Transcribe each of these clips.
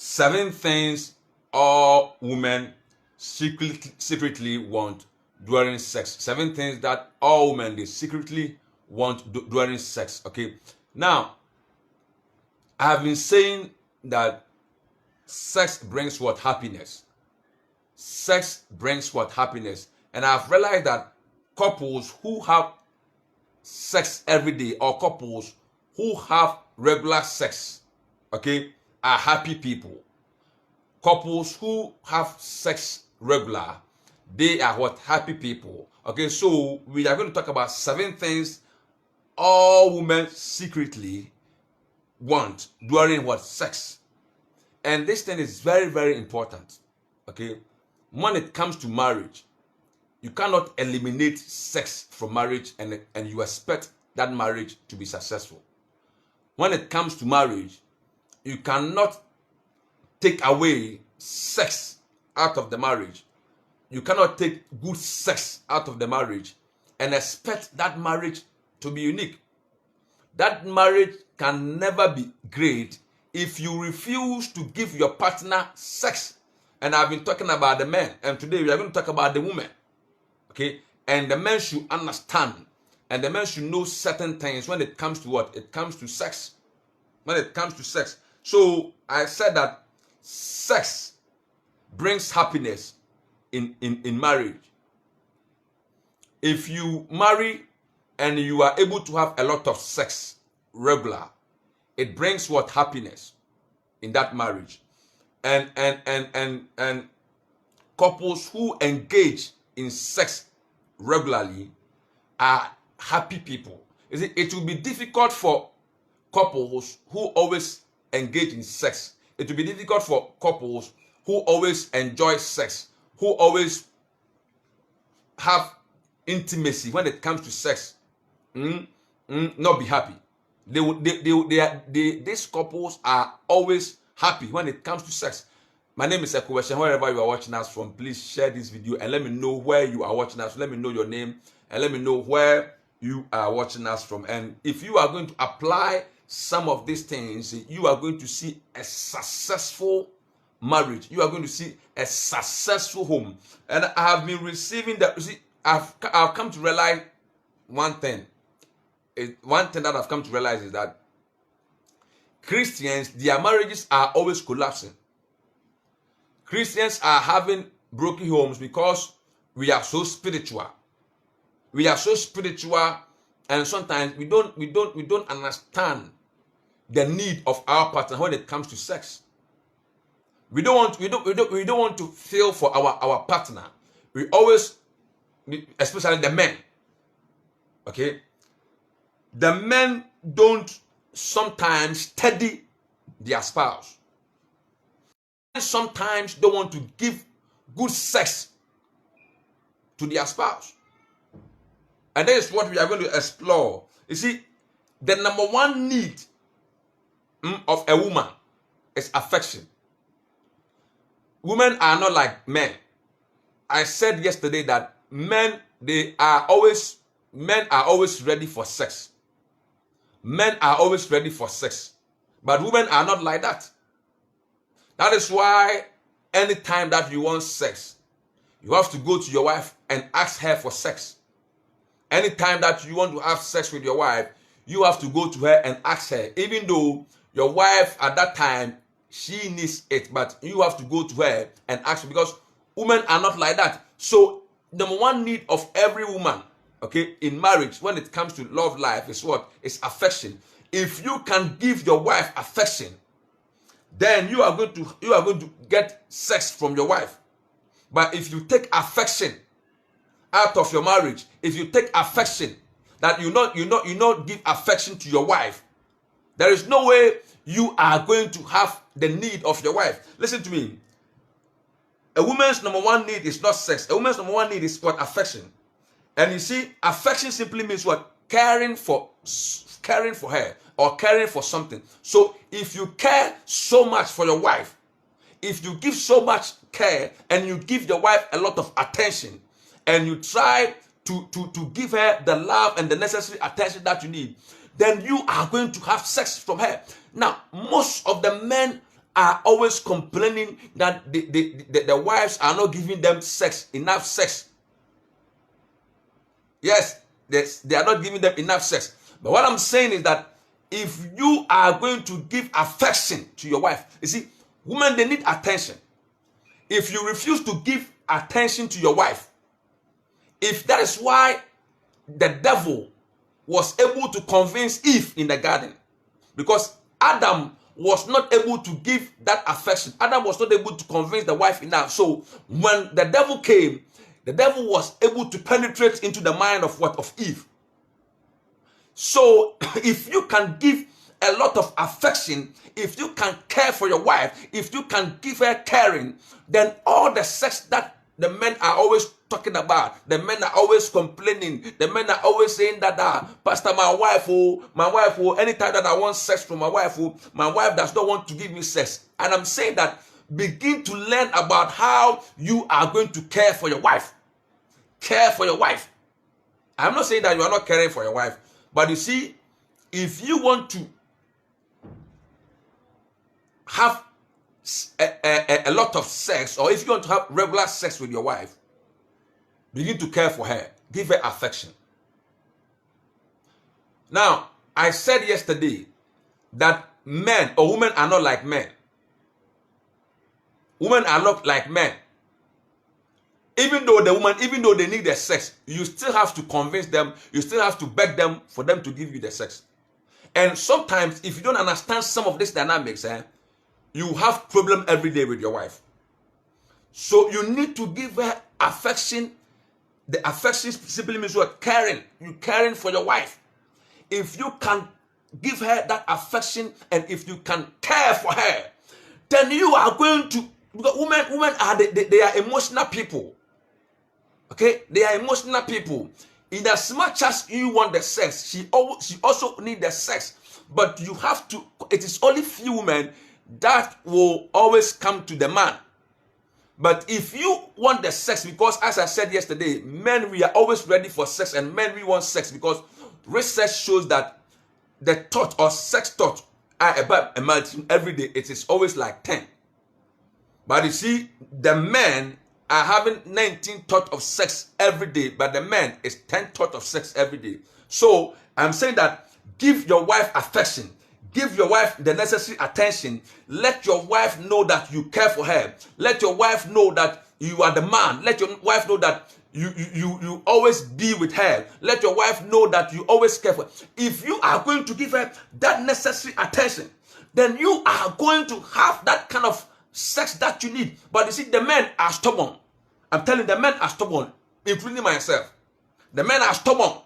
7 things all women secretly want during sex. 7 things that all women they secretly want during sex. Okay. Now, I have been saying that sex brings what? Happiness. Sex brings what? Happiness. And I've realized that couples who have sex every day, or couples who have regular sex, okay, are happy people. Couples who have sex regular, they are what? Happy people. Okay, so we are going to talk about 7 things all women secretly want during what? Sex. And this thing is very, very important. Okay, when it comes to marriage, you cannot eliminate sex from marriage and you expect that marriage to be successful. When it comes to marriage, you cannot take away sex out of the marriage. You cannot take good sex out of the marriage and expect that marriage to be unique. That marriage can never be great if you refuse to give your partner sex. And I've been talking about the men, and today we are going to talk about the women. Okay? And the men should understand, and the men should know certain things when it comes to what? It comes to sex. When it comes to sex. So I said that sex brings happiness in marriage. If you marry and you are able to have a lot of sex regular, it brings what? Happiness in that marriage. And couples who engage in sex regularly are happy people. You see, it will be difficult for couples who always engage in sex. It will be difficult for couples who always enjoy sex, who always have intimacy when it comes to sex, not be happy. These couples are always happy when it comes to sex. My name is Ekuweshe. Wherever you are watching us from, please share this video and let me know where you are watching us. Let me know your name and let me know where you are watching us from. And if you are going to apply some of these things, you are going to see a successful marriage. You are going to see a successful home. And I have been receiving that. You see, I've come to realize one thing. One thing that I've come to realize is that Christians, their marriages are always collapsing. Christians are having broken homes because we are so spiritual. We are so spiritual, and sometimes we don't understand the need of our partner when it comes to sex. We don't want to feel for our partner. We always, especially the men. Okay, the men don't sometimes steady their spouse. Sometimes don't want to give good sex to their spouse. And that is what we are going to explore. You see, the number one need of a woman is affection. Women are not like men. I said yesterday that men are always ready for sex. Men are always ready for sex. But women are not like that. That is why anytime that you want sex, you have to go to your wife and ask her for sex. Anytime that you want to have sex with your wife, you have to go to her and ask her. Even though your wife at that time, she needs it, but you have to go to her and ask her, because women are not like that. So number one need of every woman, okay, in marriage when it comes to love life is what? Is affection. If you can give your wife affection, then you are going to get sex from your wife. But if you take affection out of your marriage, if you take affection that you not give affection to your wife, there is no way you are going to have the need of your wife. Listen to me. A woman's number one need is not sex. A woman's number one need is what? Affection. And you see, affection simply means what? Caring for her or caring for something. So if you care so much for your wife, if you give so much care and you give your wife a lot of attention and you try to give her the love and the necessary attention that you need, then you are going to have sex from her. Now, most of the men are always complaining that the wives are not giving them enough sex. Yes, they are not giving them enough sex. But what I'm saying is that if you are going to give affection to your wife, you see, women, they need attention. If you refuse to give attention to your wife, if that is why the devil was able to convince Eve in the garden, because Adam was not able to give that affection. Adam was not able to convince the wife enough. So when the devil came, the devil was able to penetrate into the mind of what? Of Eve. So if you can give a lot of affection, if you can care for your wife, if you can give her caring, then all the sex that the men are always talking about, the men are always complaining, the men are always saying that, Pastor, my wife, anytime that I want sex from my wife does not want to give me sex. And I'm saying that begin to learn about how you are going to care for your wife. Care for your wife. I'm not saying that you are not caring for your wife, but you see, if you want to have a lot of sex, or if you want to have regular sex with your wife, begin to care for her. Give her affection. Now, I said yesterday that men or women are not like men. Women are not like men. Even though they need the sex, you still have to convince them, you still have to beg them for them to give you the sex. And sometimes, if you don't understand some of these dynamics, you have problem every day with your wife. So you need to give her affection. The affection simply means what? Caring. You caring for your wife. If you can give her that affection, and if you can care for her, then you are going to, because women are they are emotional people. Okay, they are emotional people. In as much as you want the sex, she also need the sex. But you have to. It is only few women that will always come to the man. But if you want the sex, because as I said yesterday, men, we are always ready for sex, and men, we want sex, because research shows that the thought or sex thought are about a multitude every day. It is always like 10. But you see, the men are having 19 thoughts of sex every day, but the man is 10 thoughts of sex every day. So I'm saying that give your wife affection. Give your wife the necessary attention. Let your wife know that you care for her. Let your wife know that you are the man. Let your wife know that you always be with her. Let your wife know that you always care for her. If you are going to give her that necessary attention, then you are going to have that kind of sex that you need. But you see, the men are stubborn. I'm telling you, the men are stubborn, including myself. The men are stubborn.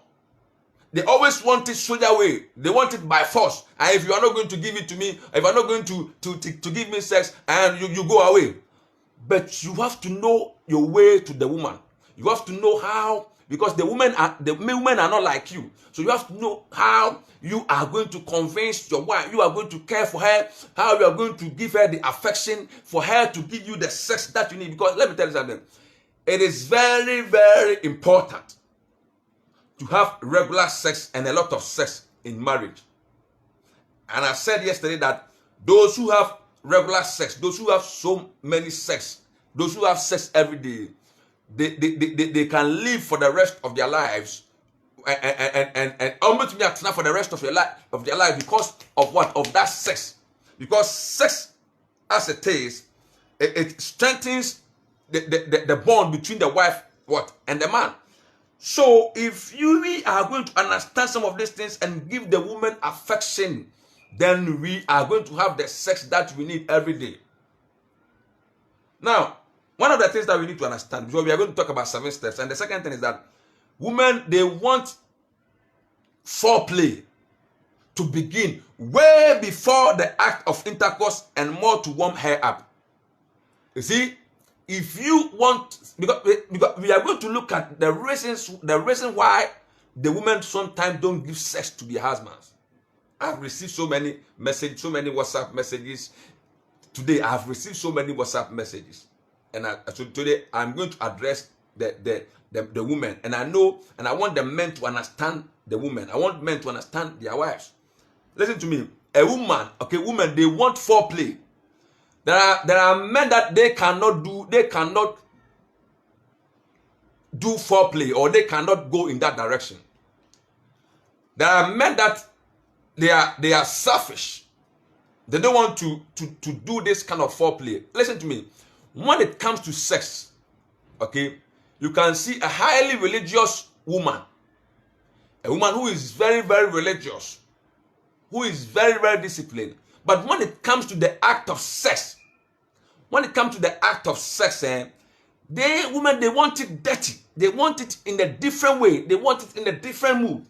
They always want it soldier way. They want it by force. And if you are not going to give it to me, if you are not going to give me sex, and you go away. But you have to know your way to the woman. You have to know how, because the women are not like you. So you have to know how you are going to convince your wife. You are going to care for her. How you are going to give her the affection for her to give you the sex that you need. Because let me tell you something. It is very, very important to have regular sex and a lot of sex in marriage. And I said yesterday that those who have regular sex, those who have so many sex, those who have sex every day, they can live for the rest of their lives and almost be for the rest of their life because of what? Of that sex. Because sex, as it is, it strengthens the bond between the wife and the man. So if we are going to understand some of these things and give the woman affection, then we are going to have the sex that we need every day. Now, one of the things that we need to understand, because we are going to talk about 7 steps, and the second thing is that women, they want foreplay to begin way before the act of intercourse and more to warm her up. You see, if you want, because we are going to look at the reason why the women sometimes don't give sex to their husbands. I've received so many messages, so many WhatsApp messages. Today, I've received so many WhatsApp messages. And so today, I'm going to address the women. And I know, and I want the men to understand the women. I want men to understand their wives. Listen to me. A woman, women, they want foreplay. There are men that they cannot do foreplay, or they cannot go in that direction. There are men that they are selfish. They don't want to do this kind of foreplay. Listen to me. When it comes to sex, okay, you can see a highly religious woman, a woman who is very, very religious, who is very, very disciplined. But when it comes to the act of sex, women, they want it dirty. They want it in a different way. They want it in a different mood.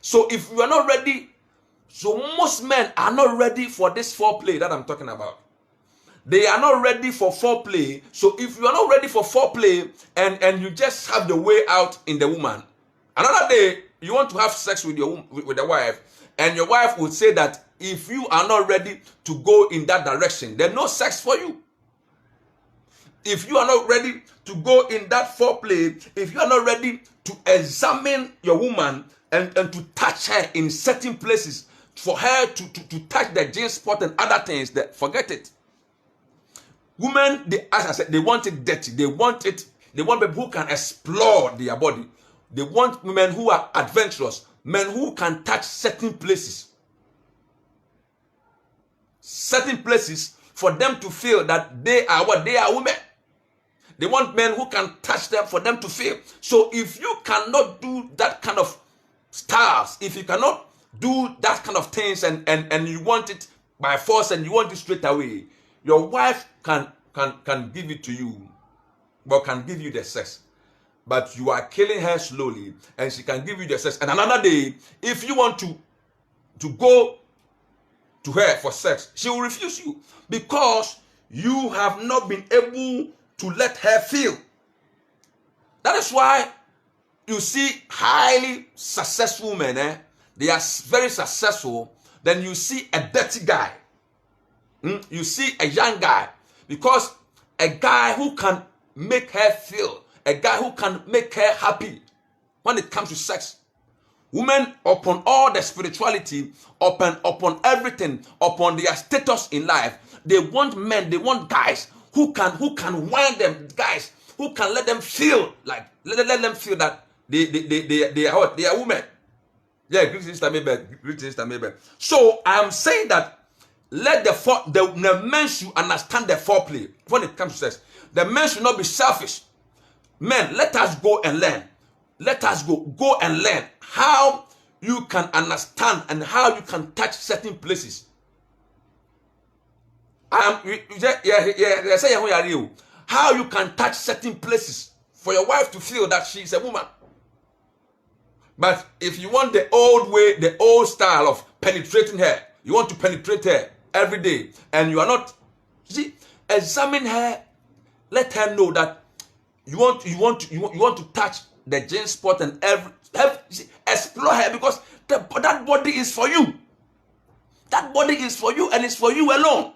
So if you are not ready, so most men are not ready for this foreplay that I'm talking about. They are not ready for foreplay. So if you are not ready for foreplay and you just have the way out in the woman, another day you want to have sex with the wife, and your wife would say that if you are not ready to go in that direction, there's no sex for you. If you are not ready to go in that foreplay, if you are not ready to examine your woman and to touch her in certain places, for her to touch the G spot and other things, forget it. Women, as I said, they want it dirty. They want people who can explore their body. They want women who are adventurous, men who can touch certain places. Certain places for them to feel that they are what? They are women. They want men who can touch them for them to feel. So if you cannot do that kind of styles, if you cannot do that kind of things and you want it by force and you want it straight away, your wife can give it to you, but can give you the sex. But you are killing her slowly, and she can give you the sex. And another day, if you want to go to her for sex, she will refuse you because you have not been able to let her feel. That is why you see highly successful men, they are very successful. Then you see a dirty guy. You see a young guy, because a guy who can make her feel, a guy who can make her happy when it comes to sex. Women, upon all the spirituality, upon everything, upon their status in life, they want men, they want guys who can wind them, guys who can let them feel like, let them feel that they are what? They are women. Yeah, greetings, Sister Mabel. So I am saying that let the men should understand the foreplay when it comes to sex. The men should not be selfish. Men, let us go and learn. Let us go and learn how you can understand and how you can touch certain places. How you can touch certain places for your wife to feel that she is a woman. But if you want the old way, the old style of penetrating her, you want to penetrate her every day, and you are not, examine her, let her know that you want to touch the G spot and explore her, because that body is for you. That body is for you, and it's for you alone.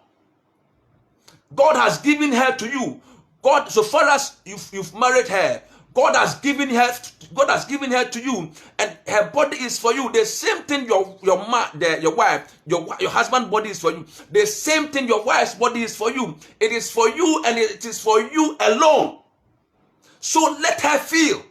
God has given her to you. God, so far as you've married her, God has given her to you, and her body is for you. The same thing your wife, your husband's body is for you. The same thing your wife's body is for you. It is for you, and it is for you alone. So let her feel,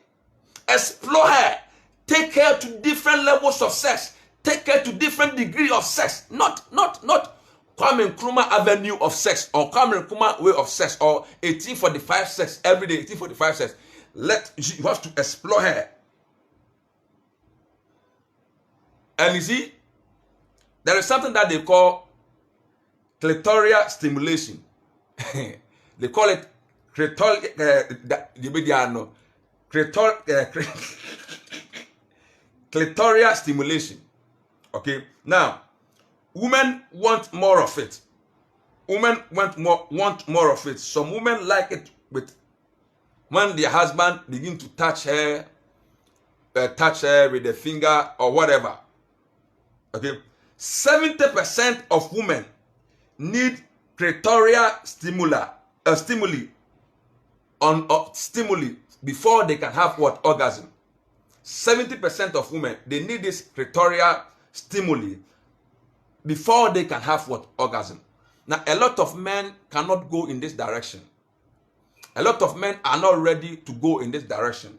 explore her, take her to different levels of sex, take her to different degree of sex, not Kwame Nkrumah avenue of sex, or Kwame Nkrumah way of sex, or 1845 sex every day, 1845 sex. You have to explore her. And you see, there is something that they call clitoria stimulation. They call it clitoria stimulation. Okay, now women want more of it. Women want more of it. Some women like it when their husband begin to touch her with the finger or whatever. Okay, 70% of women need clitoria stimuli before they can have what? Orgasm. 70% of women, they need this clitoria stimuli before they can have what? Orgasm. Now, a lot of men cannot go in this direction. A lot of men are not ready to go in this direction.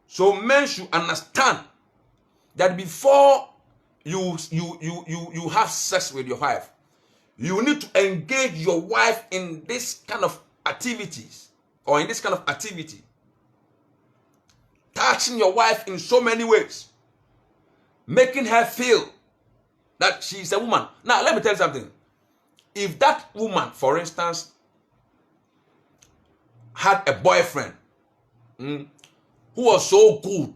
So men should understand that before you have sex with your wife, you need to engage your wife in this kind of activities or in this kind of activity. Touching your wife in so many ways, making her feel that she is a woman. Now, let me tell you something. If that woman, for instance, had a boyfriend who was so good,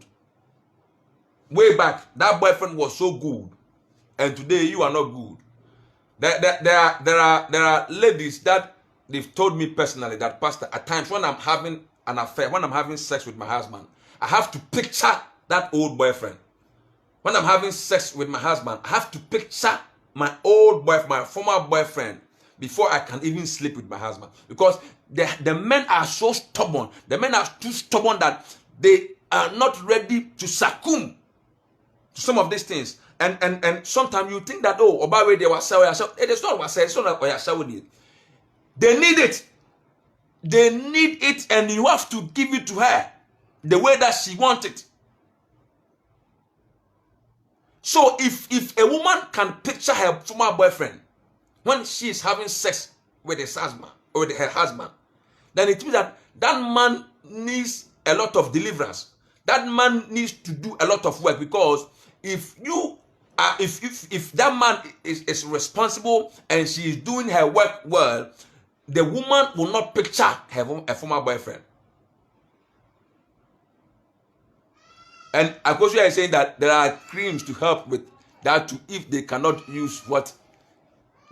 way back, that boyfriend was so good, and today you are not good. There are ladies that they've told me personally that, Pastor, at times when I'm having an affair, when I'm having sex with my husband, I have to picture that old boyfriend. When I'm having sex with my husband, I have to picture my old boyfriend, my former boyfriend, before I can even sleep with my husband. Because the men are so stubborn. The men are too stubborn that they are not ready to succumb to some of these things. And sometimes you think that, oh, Obawe, they were saying, it is not what it's not what they need it. They need it, and you have to give it to her the way that she wants it. So if a woman can picture her former boyfriend when she is having sex with his husband or with her husband, then it means that that man needs a lot of deliverance. That man needs to do a lot of work, because if that man is responsible and she is doing her work well, the woman will not picture her former boyfriend. And Akosia is saying that there are creams to help with that too, if they cannot use what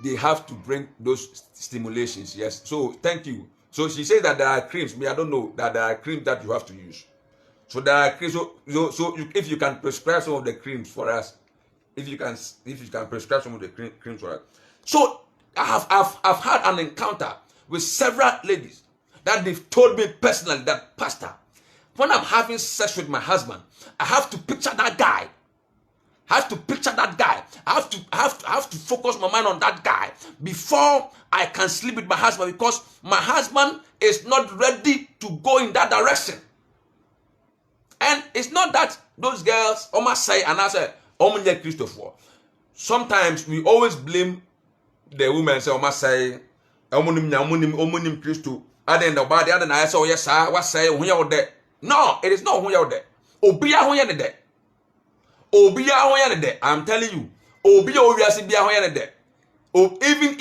they have to bring those stimulations. Yes. So thank you. So she says that there are creams. I don't know that there are creams that you have to use. So there are creams. If you can prescribe some of the creams for us, if you can prescribe some of the creams for us. So I've had an encounter with several ladies that they've told me personally that, Pastor, when I'm having sex with my husband, I have to picture that guy. I have to picture that guy. I have to focus my mind on that guy before I can sleep with my husband, because my husband is not ready to go in that direction. And it's not that those girls almost say, and I say, Christopher. Sometimes we always blame the women, say, almost say, Christo. And then the body, and I say, oh yes, sir, what say, when you're there? No, it is not when you're there. Obia when you're there. Obia when you're there. I'm telling you. Obia when you're there. Even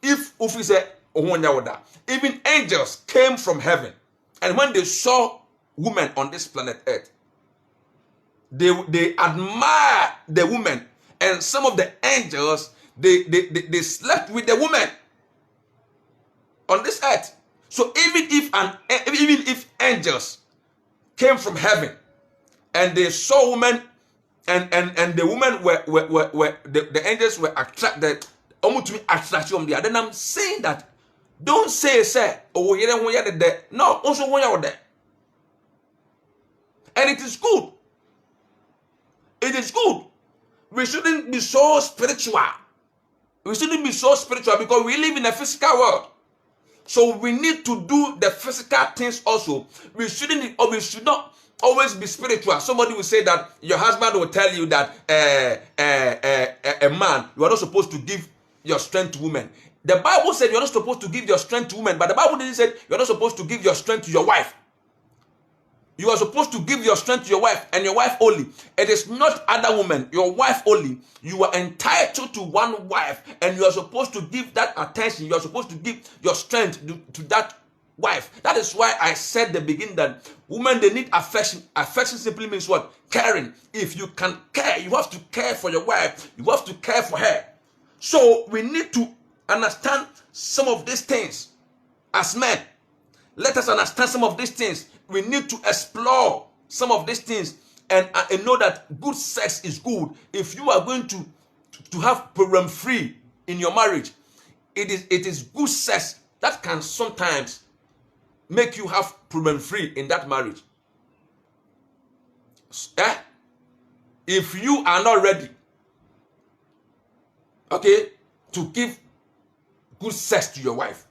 if officer when you're there, even angels came from heaven, and when they saw women on this planet Earth, they admire the women, and some of the angels they slept with the women on this earth. So even if angels came from heaven and they saw women, and the women were the angels were attracted, almost to me attraction there, then I'm saying that don't say oh you're there. No, also when you're there. And it is good. It is good. We shouldn't be so spiritual. We shouldn't be so spiritual because we live in a physical world. So we need to do the physical things also. We should not always be spiritual. Somebody will say that your husband will tell you that a man, you are not supposed to give your strength to women. The Bible said you are not supposed to give your strength to women, but the Bible didn't say you are not supposed to give your strength to your wife. You are supposed to give your strength to your wife, and your wife only. It is not other women, your wife only. You are entitled to one wife, and you are supposed to give that attention. You are supposed to give your strength to that wife. That is why I said at the beginning that women, they need affection. Affection simply means what? Caring. If you can care, you have to care for your wife. You have to care for her. So we need to understand some of these things as men. Let us understand some of these things. We need to explore some of these things and know that good sex is good. If you are going to have problem free in your marriage, it is good sex that can sometimes make you have problem free in that marriage. If you are not ready, okay, to give good sex to your wife,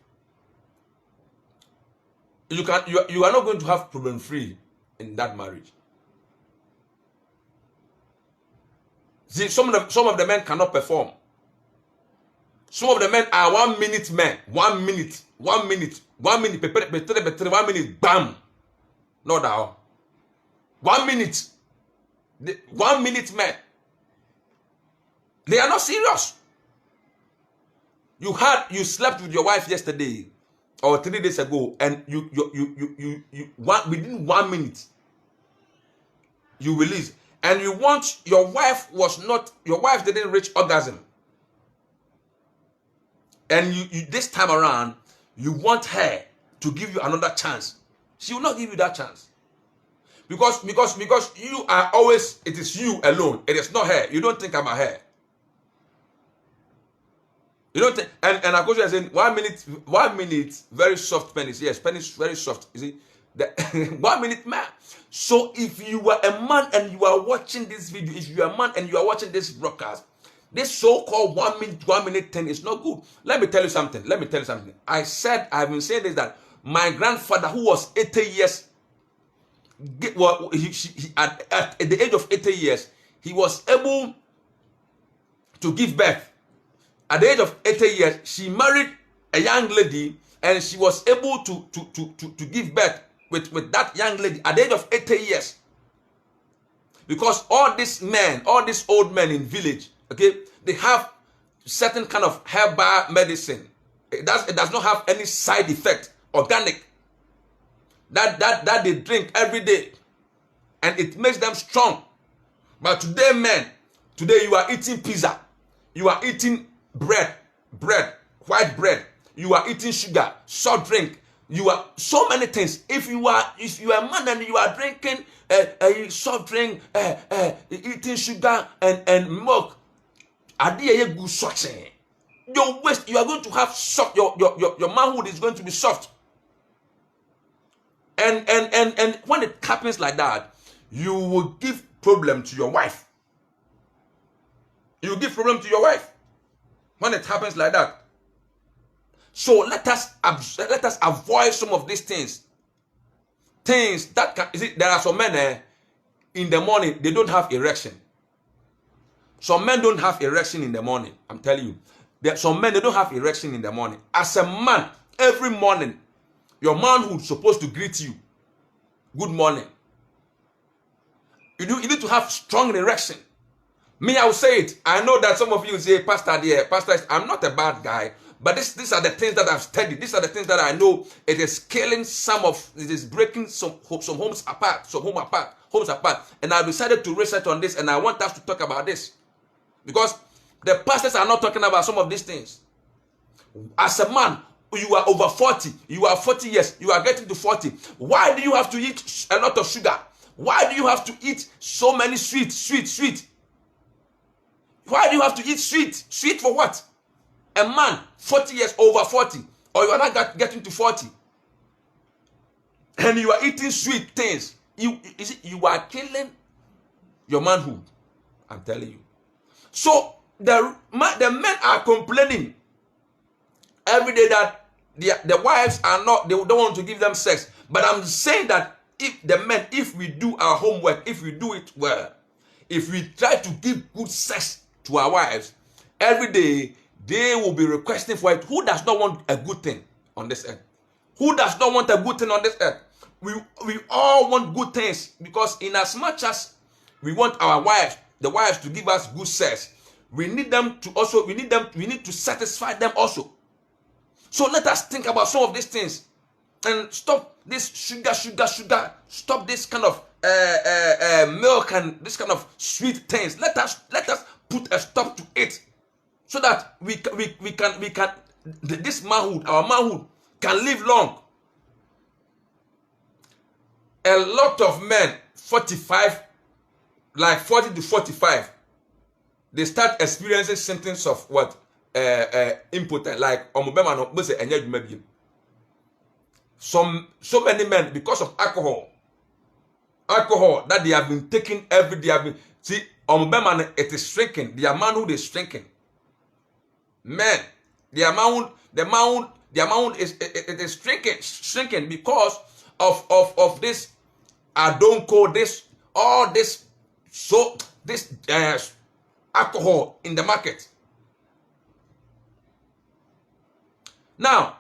you are not going to have problem free in that marriage. See, some of the men cannot perform. Some of the men are 1 minute men. 1 minute, 1 minute, 1 minute, 1 minute, bam. No doubt. 1 minute. 1 minute men. They are not serious. You slept with your wife yesterday or 3 days ago, and within 1 minute you release, and you want your wife didn't reach orgasm, and you this time around you want her to give you another chance. She will not give you that chance because you are always, it is you alone. It is not her. You don't think about her. You don't think, and Akoso is saying 1 minute, 1 minute, very soft penis. Yes, penis very soft. You see, the 1 minute man. So if you are a man and you are watching this video, if you are a man and you are watching this broadcast, this so-called 1 minute thing is not good. Let me tell you something. I've been saying this, that my grandfather, who was 80 years, well, at the age of 80 years, he was able to give birth. At the age of 80 years, she married a young lady, and she was able to give birth with that young lady at the age of 80 years. Because all these men, all these old men in village, okay, they have certain kind of herbal medicine. It does not have any side effect, organic, that they drink every day, and it makes them strong. But today, men, today you are eating pizza, you are eating bread, white bread, you are eating sugar, soft drink, you are so many things. If you are a man and you are drinking a soft drink, eating sugar and milk, your waist, you are going to have soft, your manhood is going to be soft. And when it happens like that, you will give problem to your wife. You will give problem to your wife when it happens like that. So let us avoid some of these things. Things that can, you see, there are some men in the morning, they don't have erection. Some men don't have erection in the morning. I'm telling you. There are some men, they don't have erection in the morning. As a man, every morning, your manhood is supposed to greet you. Good morning. You need to have strong erection. Me, I will say it. I know that some of you say, Pastor, I'm not a bad guy. But these are the things that I've studied. These are the things that I know. It is killing it is breaking some homes apart. And I decided to research on this, and I want us to talk about this. Because the pastors are not talking about some of these things. As a man, you are over 40. You are 40 years. You are getting to 40. Why do you have to eat a lot of sugar? Why do you have to eat so many sweet? Why do you have to eat sweet? Sweet for what? A man, 40 years, over 40, or you are not getting to 40, and you are eating sweet things, you are killing your manhood. I'm telling you. So the men are complaining every day that the wives are not, they don't want to give them sex. But I'm saying that if we do our homework, if we do it well, if we try to give good sex to our wives every day, they will be requesting for it. Who does not want a good thing on this earth? Who does not want a good thing on this earth? We all want good things, because in as much as we want our wives, the wives, to give us good sex, we need them to also, we need to satisfy them also. So let us think about some of these things and stop this sugar. Stop this kind of milk and this kind of sweet things. Let us put a stop to it, so that we can this manhood, our manhood, can live long. A lot of men, 45, like 40 to 45, they start experiencing symptoms of what? Impotent, like so many men, because of alcohol that they have been taking every day. See, it is shrinking. Their manhood is shrinking. Men, The amount is shrinking because of this adonko, this alcohol in the market. Now,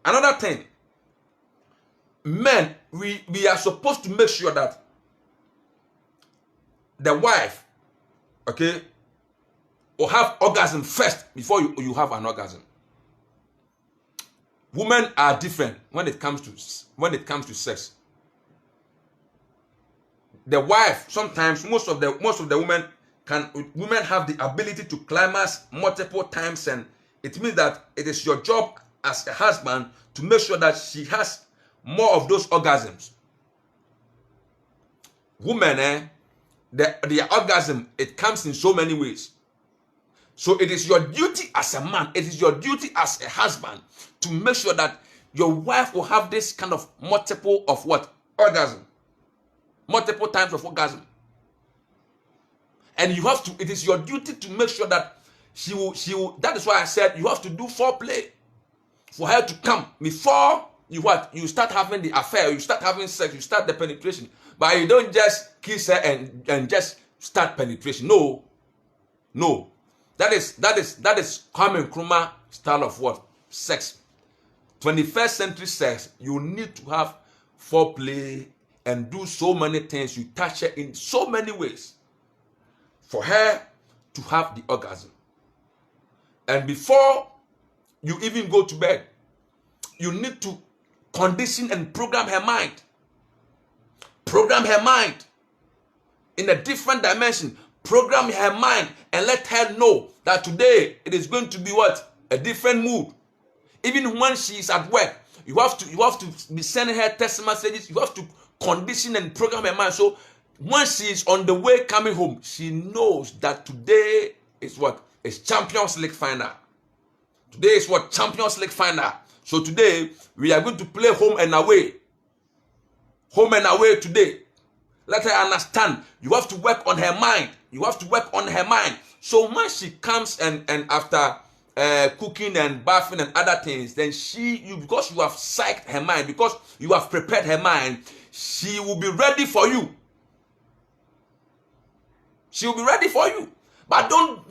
another thing, men, we are supposed to make sure that the wife, okay, will have orgasm first before you have an orgasm. Women are different when it comes to sex. The wife, sometimes most of the women have the ability to climax multiple times, and it means that it is your job as a husband to make sure that she has more of those orgasms. Women, the orgasm, it comes in so many ways. So it is your duty as a man, it is your duty as a husband to make sure that your wife will have this kind of multiple of what? Orgasm. Multiple times of orgasm. And you have to, it is your duty to make sure that she will, that is why I said you have to do foreplay for her to come before you start having the affair, you start having sex, you start the penetration. But you don't just kiss her and just start penetration. No. That is Kwame Nkrumah style of what? Sex. 21st century sex, you need to have foreplay and do so many things. You touch her in so many ways for her to have the orgasm. And before you even go to bed, you need to condition and program her mind. Program her mind in a different dimension. Program her mind and let her know that today it is going to be what? A different mood. Even when she is at work, you have to be sending her text messages. You have to condition and program her mind. So when she is on the way coming home, she knows that today is what? It's Champions League final. Today is what? Champions League final. So today we are going to play home and away. Home and away today. Let her understand. You have to work on her mind. You have to work on her mind. So when she comes and after cooking and bathing and other things, then because you have psyched her mind, because you have prepared her mind, she will be ready for you. She will be ready for you. But don't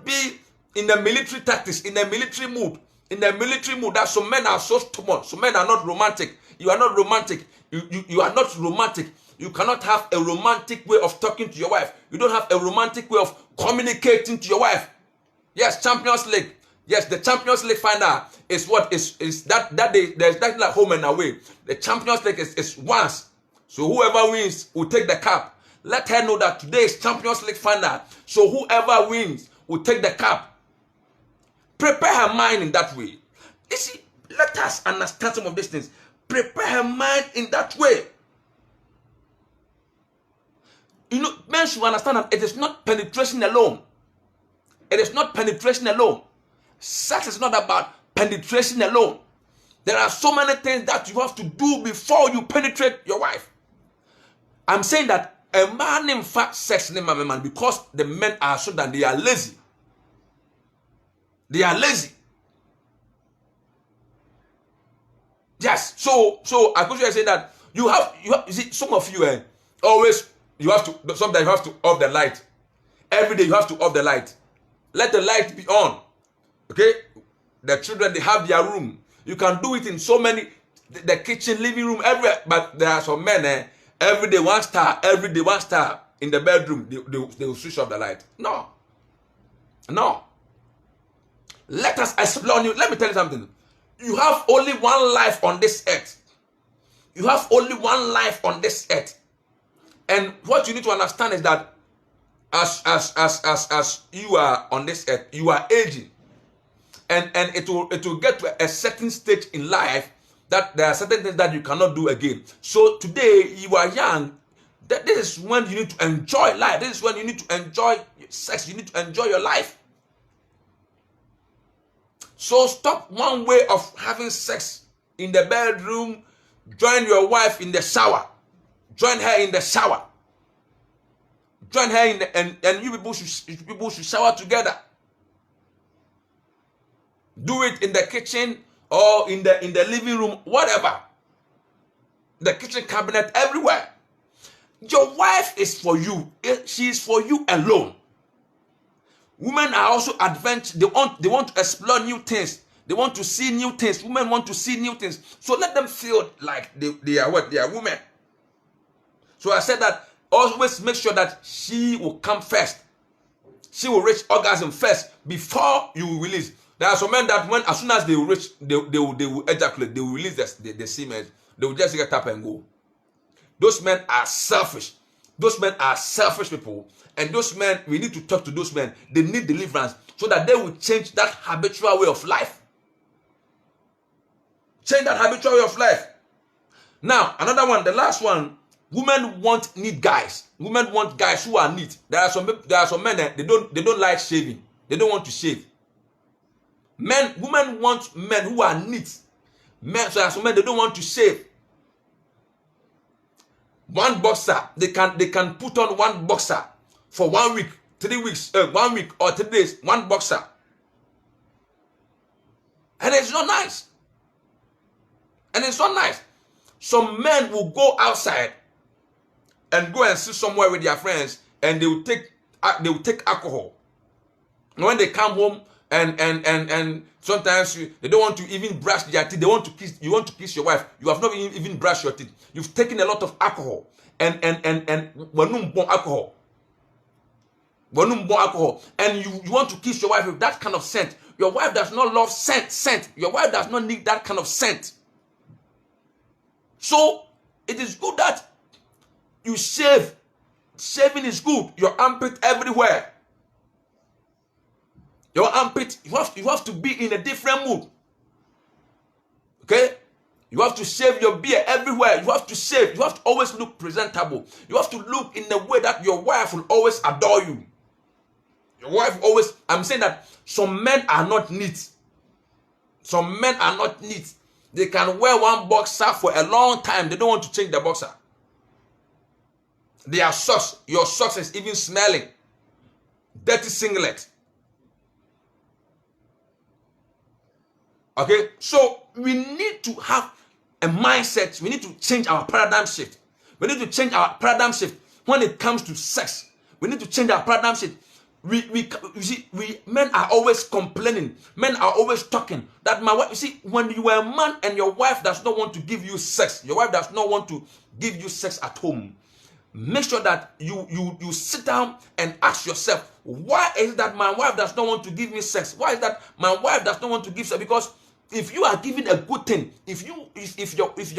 be in the military tactics, in the military mood. In the military mood, that some men are so stubborn. Some men are not romantic. You are not romantic. You are not romantic. You cannot have a romantic way of talking to your wife. You don't have a romantic way of communicating to your wife. Yes, Champions League. Yes, the Champions League final is what is that day. There's that like home and away. The Champions League is once. So whoever wins will take the cup. Let her know that today is Champions League final. So whoever wins will take the cup. Prepare her mind in that way. You see, let us understand some of these things. Prepare her mind in that way. You know, men should understand that it is not penetration alone. It is not penetration alone. Sex is not about penetration alone. There are so many things that you have to do before you penetrate your wife. I'm saying that a man in fact sex in a man because the men are so that they are lazy. They are lazy. Yes. So I could say that you see, some of you always sometimes you have to off the light. Every day you have to off the light. Let the light be on. Okay? The children, they have their room. You can do it in so many, the kitchen, living room, everywhere. But there are some men, every day one star in the bedroom, they will switch off the light. No. Let us explore you. Let me tell you something. You have only one life on this earth. You have only one life on this earth. And what you need to understand is that as you are on this earth, you are aging. And it will get to a certain stage in life that there are certain things that you cannot do again. So today you are young. This is when you need to enjoy life. This is when you need to enjoy sex. You need to enjoy your life. So stop one way of having sex in the bedroom. Join your wife in the shower. Join her in the shower. Join her in the, and you people should shower together. Do it in the kitchen or in the living room, whatever. The kitchen cabinet, everywhere. Your wife is for you. She is for you alone. Women are also adventurous. They want to explore new things. They want to see new things. Women want to see new things. So let them feel like they are what? They are women. So I said that always make sure that she will come first. She will reach orgasm first before you will release. There are some men that as soon as they will reach, they will ejaculate, they will release the semen. They will just get up and go. Those men are selfish. Those men are selfish people. And those men, we need to talk to those men. They need deliverance so that they will change that habitual way of life. Change that habitual way of life. Now, another one, the last one. Women want neat guys. Women want guys who are neat. There are some men that they don't like shaving. They don't want to shave. Women want men who are neat. So there are some men they don't want to shave. One boxer, they can put on one boxer for 1 week, 3 weeks, 1 week or 3 days, one boxer. And it's not nice. And it's not nice. Some men will go outside and go and sit somewhere with their friends, and they will take alcohol. And when they come home and sometimes they don't want to even brush their teeth. They want to kiss. You want to kiss your wife. You have not even brushed your teeth. You've taken a lot of alcohol and alcohol. And you want to kiss your wife with that kind of scent. Your wife does not love scent. Your wife does not need that kind of scent. So it is good that you shave. Shaving is good. Your armpit everywhere. Your armpit, you have to be in a different mood. Okay? You have to shave your beard everywhere. You have to shave. You have to always look presentable. You have to look in a way that your wife will always adore you. Your wife always, I'm saying that some men are not neat. Some men are not neat. They can wear one boxer for a long time. They don't want to change the boxer. Their socks, your socks is even smelling. Dirty singlet. Okay, so we need to have a mindset. We need to change our paradigm shift. We need to change our paradigm shift when it comes to sex. We need to change our paradigm shift. Men are always complaining. Men are always talking that my wife. You see, when you are a man and your wife does not want to give you sex, your wife does not want to give you sex at home. Make sure that you sit down and ask yourself, why is it that my wife does not want to give me sex? Why is that my wife does not want to give sex? Because if you are giving a good thing, if you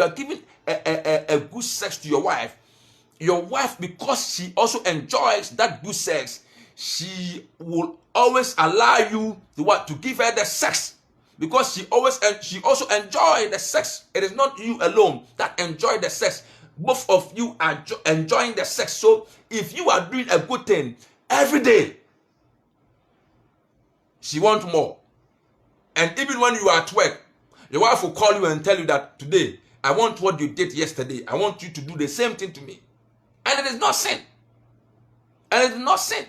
are giving a good sex to your wife, because she also enjoys that good sex, she will always allow you to give her the sex, because she also enjoys the sex. It is not you alone that enjoy the sex. Both of you are enjoying the sex. So if you are doing a good thing every day, she wants more. And even when you are at work, your wife will call you and tell you that today, I want what you did yesterday. I want you to do the same thing to me. And it is not sin. And it is not sin.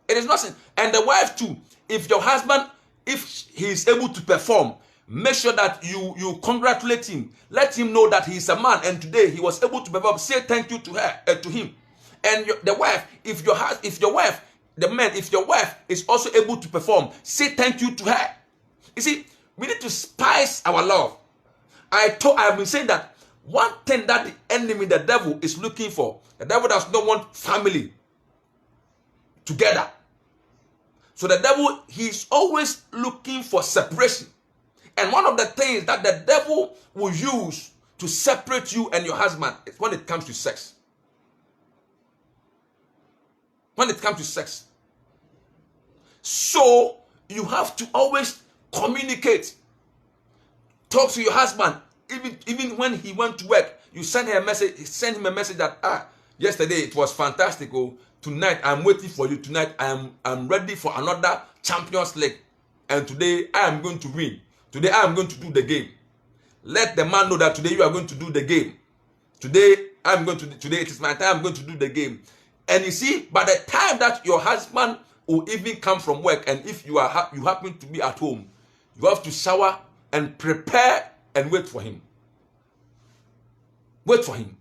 It is not sin. And the wife too, if your husband, if he is able to perform, make sure that you congratulate him. Let him know that he is a man, and today he was able to perform. Say thank you to him. And the wife, if your wife is also able to perform, say thank you to her. You see, we need to spice our love. I've been saying that one thing that the enemy, the devil, is looking for. The devil does not want family together. So the devil, he's always looking for separation. And one of the things that the devil will use to separate you and your husband is when it comes to sex. When it comes to sex. So you have to always communicate. Talk to your husband. Even when he went to work, you send him a message that yesterday it was fantastic. Oh, tonight I'm waiting for you. Tonight I'm ready for another Champions League. And today I am going to win. Today I am going to do the game. Let the man know that today you are going to do the game. Today it is my time, I'm going to do the game. And you see, by the time that your husband will even come from work, and if you happen to be at home, you have to shower and prepare and wait for him. Wait for him.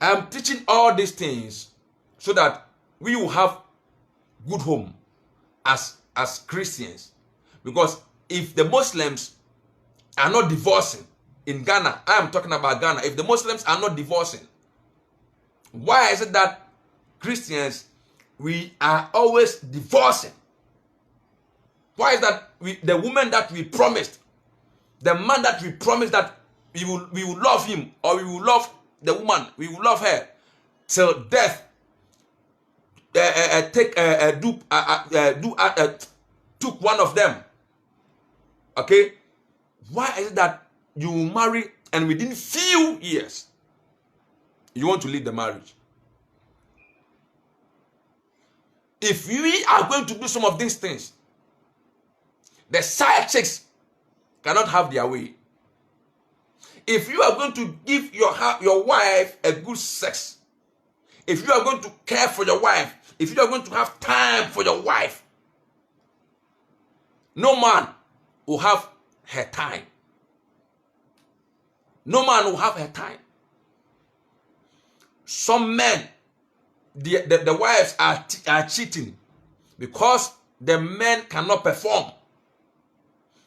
I'm teaching all these things so that we will have good home as Christians. Because if the Muslims are not divorcing in Ghana, I am talking about Ghana, if the Muslims are not divorcing, why is it that Christians, we are always divorcing? Why is that the woman that we promised, the man that we promised that we will love him, or we will love the woman, we will love her till death, took one of them. Okay? Why is it that you marry and within few years you want to leave the marriage? If we are going to do some of these things, the side chicks cannot have their way. If you are going to give your wife a good sex, if you are going to care for your wife, if you are going to have time for your wife, no man will have her time. No man will have her time. Some men, the wives are cheating because the men cannot perform.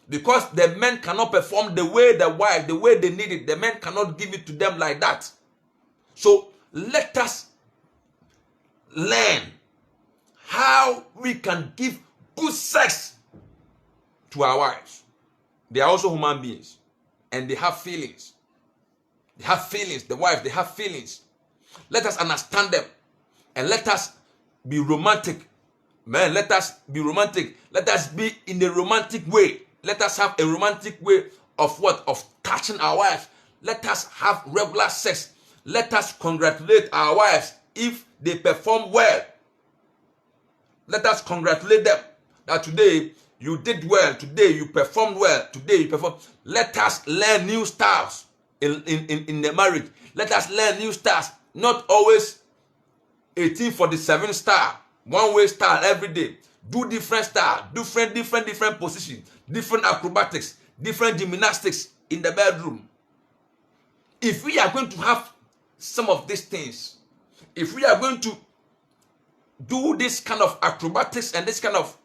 Because the men cannot perform the way the way they need it. The men cannot give it to them like that. So let us learn how we can give good sex to our wives. They are also human beings and they have feelings. They have feelings. The wives, they have feelings. Let us understand them and let us be romantic. Man, let us be romantic. Let us be in the romantic way. Let us have a romantic way of what? Of touching our wives. Let us have regular sex. Let us congratulate our wives if they perform well. Let us congratulate them that today you did well, today you performed well, today you performed. Let us learn new styles in the marriage. Let us learn new styles, not always 1847 style, one way style every day. Do different style, different positions, different acrobatics, different gymnastics in the bedroom. If we are going to have some of these things, if we are going to do this kind of acrobatics and this kind of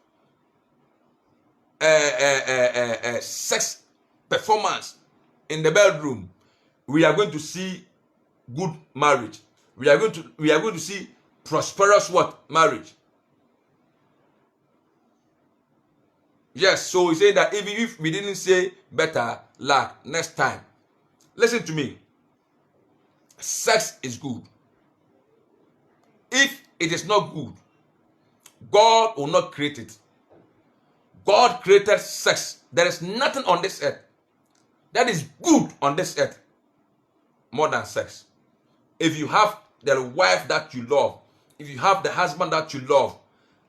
sex performance in the bedroom, we are going to see good marriage. We are going to see prosperous what? Marriage. Yes, so we say that even if we didn't say better luck next time. Listen to me. Sex is good. If it is not good, God will not create it. God created sex. There is nothing on this earth that is good on this earth more than sex. If you have the wife that you love, if you have the husband that you love,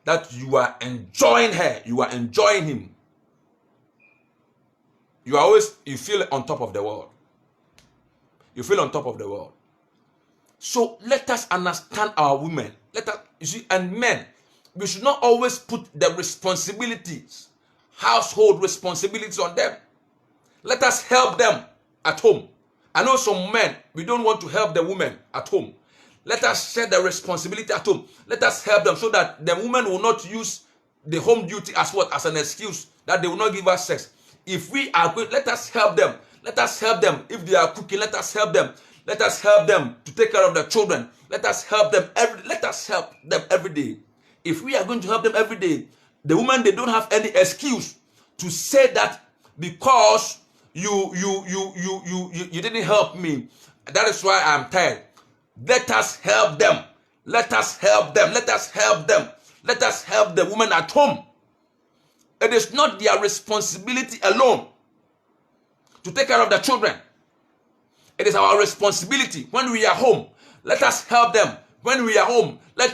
that you are enjoying her, you are enjoying him, you feel on top of the world. You feel on top of the world. So let us understand our women. And men, we should not always put the responsibilities, household responsibilities on them. Let us help them at home. I know some men, we don't want to help the women at home. Let us share the responsibility at home. Let us help them so that the women will not use the home duty as what? As an excuse that they will not give us sex. If we are good, let us help them. Let us help them. If they are cooking, let us help them. Let us help them to take care of their children. Let us help them every day. If we are going to help them every day, the women, they don't have any excuse to say that because you didn't help me. That is why I'm tired. Let us help them. Let us help them. Let us help them. Let us help the women at home. It is not their responsibility alone to take care of the children. It is our responsibility when we are home. Let us help them. When we are home, we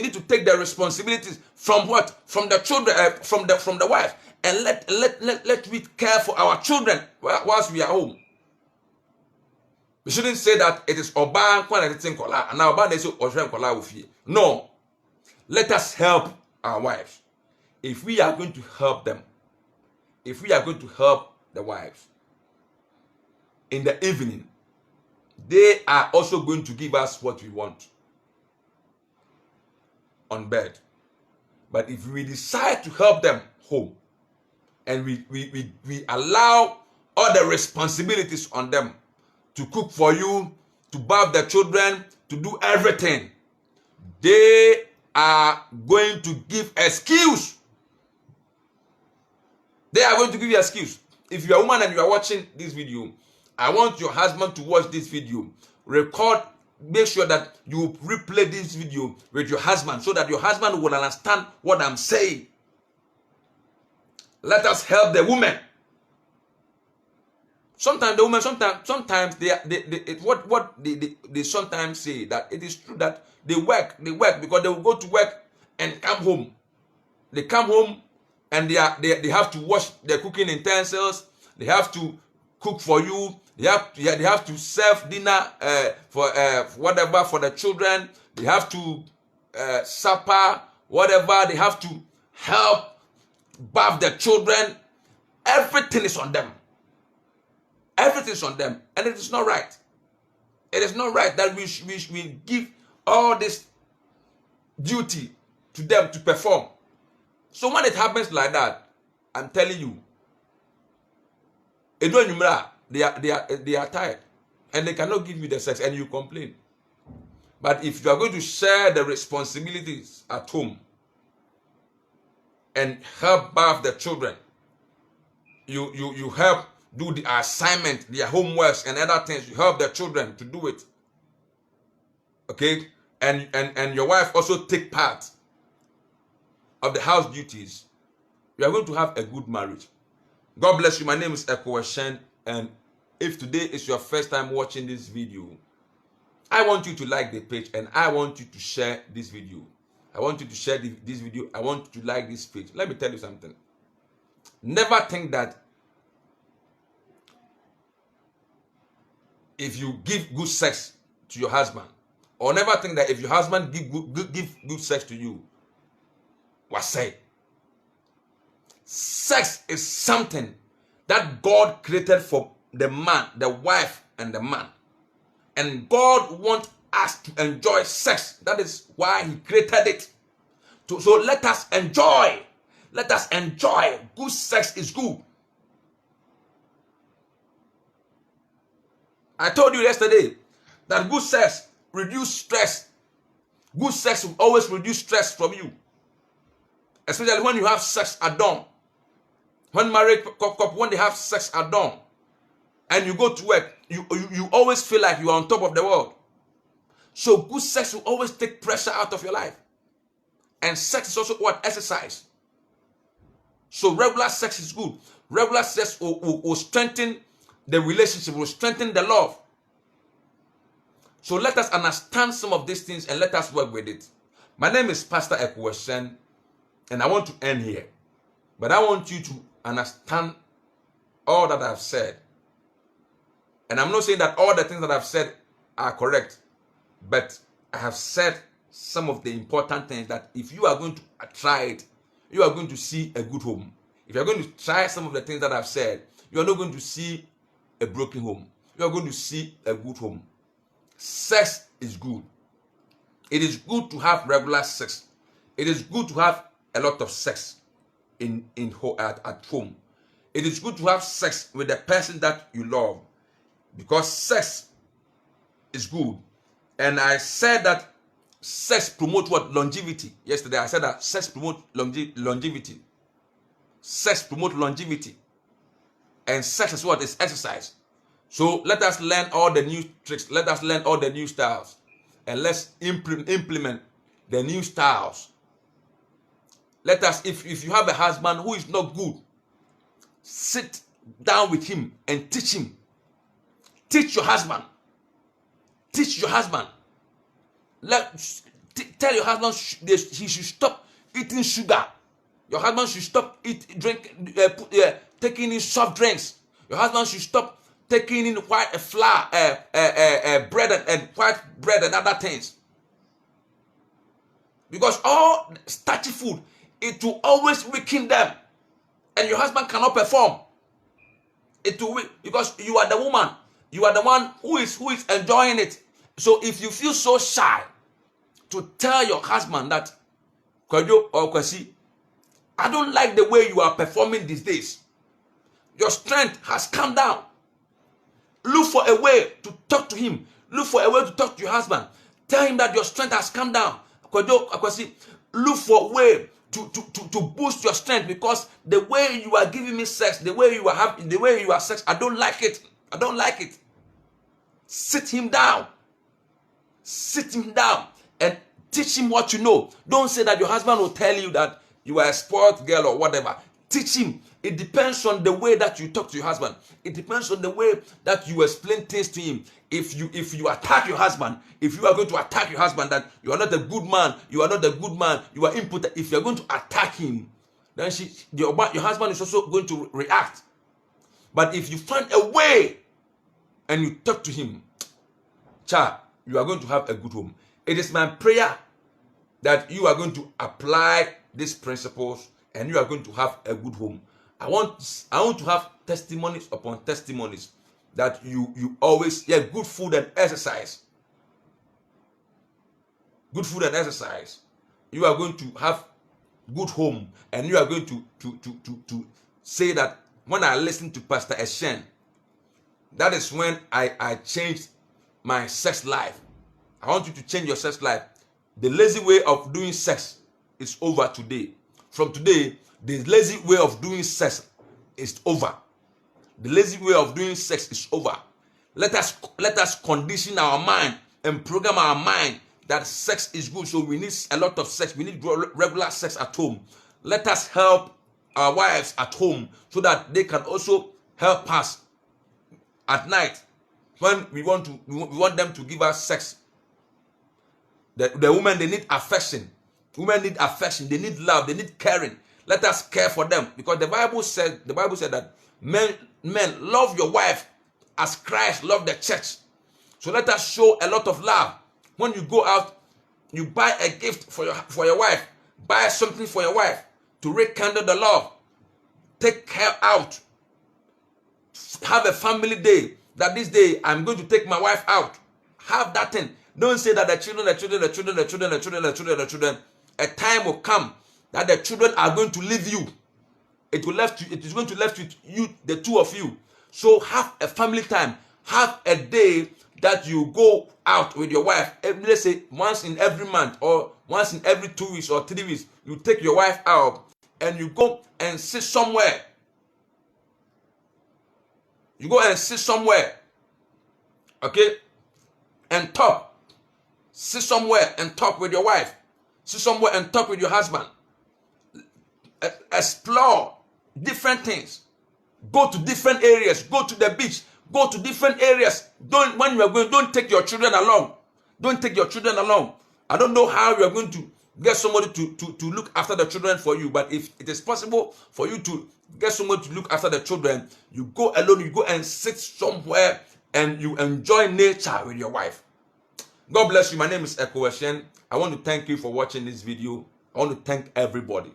need to take the responsibilities from what? From the children, from the wife, and let we care for our children whilst we are home. We shouldn't say that it is Oba and now Oba they say Oshran Kola Ufi. No. Let us help our wives. If we are going to help them, if we are going to help the wives in the evening, they are also going to give us what we want on bed. But if we decide to help them home, and we allow all the responsibilities on them, to cook for you, to bath the children, to do everything, they are going to give excuse. They are going to give you excuse. If you are a woman and you are watching this video, I want your husband to watch this video. Record, make sure that you replay this video with your husband so that your husband will understand what I'm saying. Let us help the women. Sometimes the women, sometimes they sometimes say that it is true that they work because they will go to work and come home. They come home and they have to wash their cooking utensils. They have to cook for you. They have to serve dinner for whatever for the children. They have to supper, whatever. They have to help bath the children. Everything is on them. Everything is on them, and it is not right. It is not right that we give all this duty to them to perform. So when it happens like that, I'm telling you, they are tired, and they cannot give you the sex, and you complain. But if you are going to share the responsibilities at home and help bath the children, you help do the assignment, their homeworks and other things. You help the children to do it. Okay? And your wife also take part of the house duties. You are going to have a good marriage. God bless you. My name is Eko Shen, and if today is your first time watching this video, I want you to like the page and I want you to share this video. I want you to share this video. I want you to like this page. Let me tell you something. Never think that if you give good sex to your husband, or never think that if your husband give good sex to you, what say? Sex is something that God created for the man, the wife, and the man. And God wants us to enjoy sex. That is why He created it. So let us enjoy. Let us enjoy. Good sex is good. I told you yesterday that good sex reduces stress. Good sex will always reduce stress from you. Especially when you have sex at dawn. When married couple, when they have sex at dawn and you go to work, you always feel like you are on top of the world. So good sex will always take pressure out of your life. And sex is also what? Exercise. So regular sex is good. Regular sex will strengthen the relationship, will strengthen the love. So let us understand some of these things and let us work with it. My name is Pastor Eko Shen, and I want to end here. But I want you to understand all that I've said. And I'm not saying that all the things that I've said are correct, but I have said some of the important things that if you are going to try it, you are going to see a good home. If you are going to try some of the things that I've said, you are not going to see a broken home. You are going to see a good home. Sex is good. It is good to have regular sex. It is good to have a lot of sex at home. It is good to have sex with the person that you love, because sex is good. And I said that sex promotes what? Longevity. Yesterday I said that sex promotes longevity. Sex promotes longevity. And sex is what? Is exercise. So let us learn all the new tricks. Let us learn all the new styles. And let's implement the new styles. Let us, if you have a husband who is not good, sit down with him and teach him. Teach your husband. Teach your husband. Tell your husband he should stop eating sugar. Your husband should stop taking in soft drinks. Your husband should stop taking in white flour, bread and white bread and other things. Because all starchy food, it will always weaken them, and your husband cannot perform. It will because you are the woman, you are the one who is enjoying it. So if you feel so shy to tell your husband that, Kwajo or Kwasi, I don't like the way you are performing these days. Your strength has come down. Look for a way to talk to him. Look for a way to talk to your husband. Tell him that your strength has come down. Kwajo, Kwasi, look for a way to boost your strength, because the way you are giving me sex, the way you are having, the way you are sex, I don't like it. I don't like it. Sit him down. Sit him down and teach him what you know. Don't say that your husband will tell you that you are a spoiled girl or whatever. Teach him. It depends on the way that you talk to your husband. It depends on the way that you explain things to him. If you attack your husband, if you are going to attack your husband that you are not a good man, you are not a good man, you are impotent. If you are going to attack him, then your husband is also going to react. But if you find a way and you talk to him, child, you are going to have a good home. It is my prayer that you are going to apply these principles and you are going to have a good home. I want to have testimonies upon testimonies that you always, good food and exercise. Good food and exercise. You are going to have good home, and you are going to say that when I listen to Pastor Eshen, that is when I changed my sex life. I want you to change your sex life. The lazy way of doing sex is over today. From today, the lazy way of doing sex is over. The lazy way of doing sex is over. Let us condition our mind and program our mind that sex is good. So we need a lot of sex. We need regular sex at home. Let us help our wives at home so that they can also help us at night when we want them to give us sex. The women, they need affection. Women need affection. They need love. They need caring. Let us care for them, because the Bible said that men love your wife as Christ loved the church. So let us show a lot of love. When you go out, you buy a gift for your wife. Buy something for your wife to rekindle the love. Take her out. Have a family day. That this day I'm going to take my wife out. Have that thing. Don't say that the children, a time will come that the children are going to leave you. It is going to left with you, the two of you. So have a family time. Have a day that you go out with your wife. Let's say once in every month or once in every 2 weeks or 3 weeks. You take your wife out and you go and sit somewhere. You go and sit somewhere. Okay? And talk. Sit somewhere and talk with your wife. Sit somewhere and talk with your husband. Explore different things. Go to different areas. Go to the beach. Go to different areas. When you are going, don't take your children along. Don't take your children along. I don't know how you are going to get somebody to look after the children for you, but if it is possible for you to get somebody to look after the children, you go alone. You go and sit somewhere and you enjoy nature with your wife. God bless you. My name is Eko Eshen. I want to thank you for watching this video. I want to thank everybody.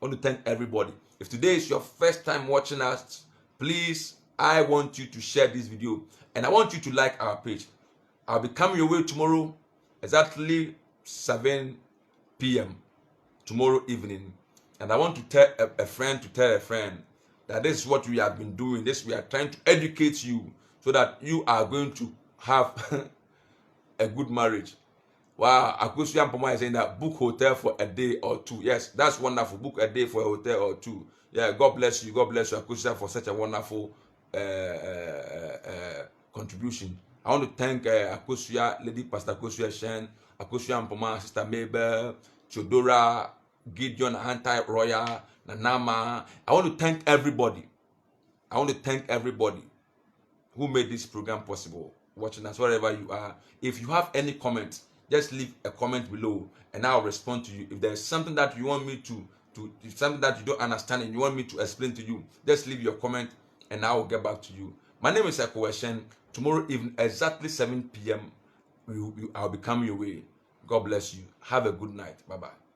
If today is your first time watching us, please, I want you to share this video and I want you to like our page. I'll be coming your way tomorrow, exactly 7 p.m. tomorrow evening. And I want to tell a friend that this is what we have been doing. We are trying to educate you so that you are going to have a good marriage. Wow, Akusu Yampoma is saying that book hotel for a day or two. Yes, that's wonderful. Book a day for a hotel or two. Yeah, God bless you. God bless you, Akusu, for such a wonderful contribution. I want to thank Akusu, Lady Pastor Akusu Eshen, Akusu Yampoma, Sister Mabel, Chodora, Gideon, Anti Royal, Nanama. I want to thank everybody. Who made this program possible. Watching us wherever you are. If you have any comments, just leave a comment below and I'll respond to you. If there's something that you want me to if something that you don't understand and you want me to explain to you, just leave your comment and I will get back to you. My name is Eko Eshen. Tomorrow evening, exactly 7 p.m., I'll be coming your way. God bless you. Have a good night. Bye bye.